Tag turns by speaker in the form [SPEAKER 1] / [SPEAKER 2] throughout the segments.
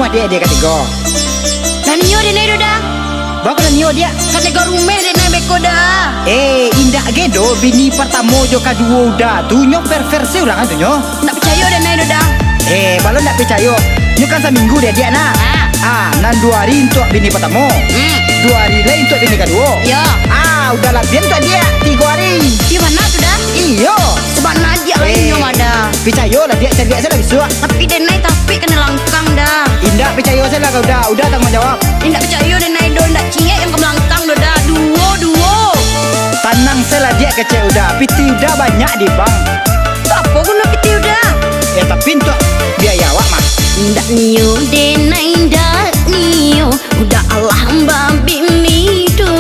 [SPEAKER 1] dia ketiga.
[SPEAKER 2] Nanyo dia naik dah.
[SPEAKER 1] Bapak dan nyo dia.
[SPEAKER 2] Ketiga rumah dia naik beko dah.
[SPEAKER 1] Indah gedo bini pertama jo kedua udah. Tu nyo versi orang tu nyo.
[SPEAKER 2] Nak percaya dia naik dah.
[SPEAKER 1] Kalau nak percaya, nyo kan seminggu dia nak. Nan 2 hari untuk bini pertama. 2 hari lain untuk bini kedua.
[SPEAKER 2] Ya.
[SPEAKER 1] Udah latihan untuk dia 3 hari.
[SPEAKER 2] Di mana tu dah?
[SPEAKER 1] Iyo.
[SPEAKER 2] Sebab najak lain nyo ada.
[SPEAKER 1] Percaya lah dia cari saya lagi suak.
[SPEAKER 2] Tapi dia naik tapi kena langkang dah.
[SPEAKER 1] Indah percaya saya lah kau udah tanggung jawab.
[SPEAKER 2] Indah percaya dia naik do ndak ciek yang ke belakang dah. Duo.
[SPEAKER 1] Tanang saya lah dia kecil udah. Piti udah banyak di bang.
[SPEAKER 2] Tak apa guna piti udah.
[SPEAKER 1] Tapi untuk biaya awak mah.
[SPEAKER 2] Ndak niyo de naik dak niyo. Udah Allah babi mido.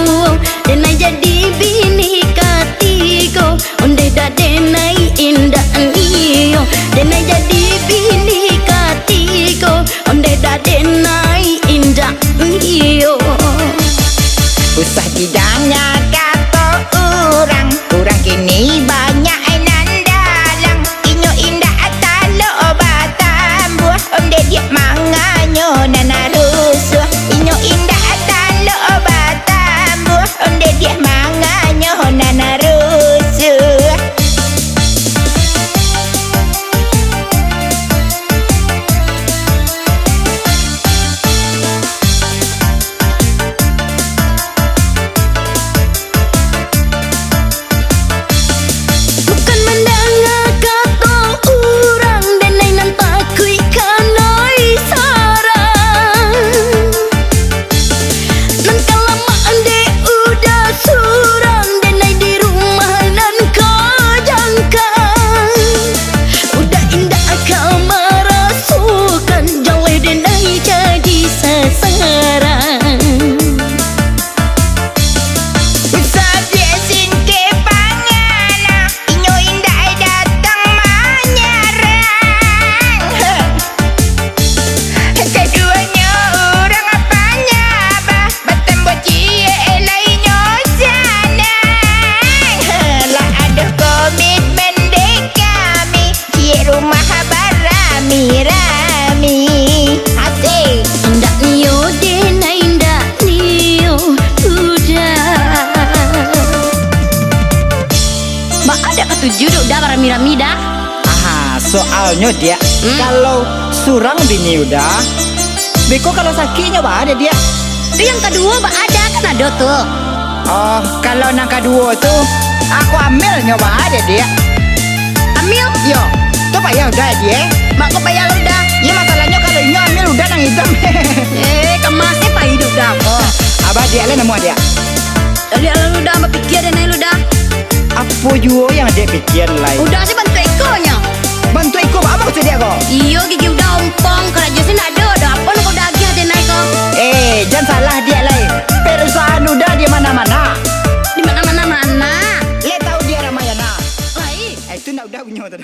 [SPEAKER 2] De naik jadi bini katigo. Onde dah de naik indah niyo. De naik jadi bini katigo. Onde dah de naik indah niyo.
[SPEAKER 1] Usah tidaknya kata orang kini banyak enan dalang. Inyo indah atalo batang buah. Onde dia manganyo nana rusuh. Inyo indah atalo batang buah. Onde dia manganyo nana rusuh.
[SPEAKER 2] Bukan mendengar kata orang dan lain nan takui kanoi sarang. Nan kalamaan ande udah surang dan lain di rumah nan kau jangka. Udah indah kau merasukan jauh dan lain jadi sasaran. Juduk dah rami-rami dah.
[SPEAKER 1] Soalnya dia kalau surang bini udah. Beko kalau sakitnya ada dia.
[SPEAKER 2] Itu yang kedua ada kan ada tuh.
[SPEAKER 1] Kalau yang kedua tuh aku ambil nyoba ada dia.
[SPEAKER 2] Ambil?
[SPEAKER 1] Yo, tuh payah udah dia.
[SPEAKER 2] Mak kau payah udah.
[SPEAKER 1] Ya masalahnya kalau ini ambil udah nang hitam.
[SPEAKER 2] Kemasnya payah hidup dah.
[SPEAKER 1] Abah dia lah nemu dia.
[SPEAKER 2] Dari lalu udah apa pikir dia naik lu dah.
[SPEAKER 1] Apa juga yang dia pikir lain?
[SPEAKER 2] Udah sih bantu ekonya.
[SPEAKER 1] Bantu eko apa maksud dia kok?
[SPEAKER 2] Iyo gigi udah ompong. Kerja sih nak ada apa lu kau daging ada naik kok.
[SPEAKER 1] Jangan salah dia lain. Perusahaan udah di mana-mana.
[SPEAKER 2] Di mana-mana mana.
[SPEAKER 1] Lihat tahu dia Ramayana.
[SPEAKER 2] Lain.
[SPEAKER 1] Itu nak udah punya tu.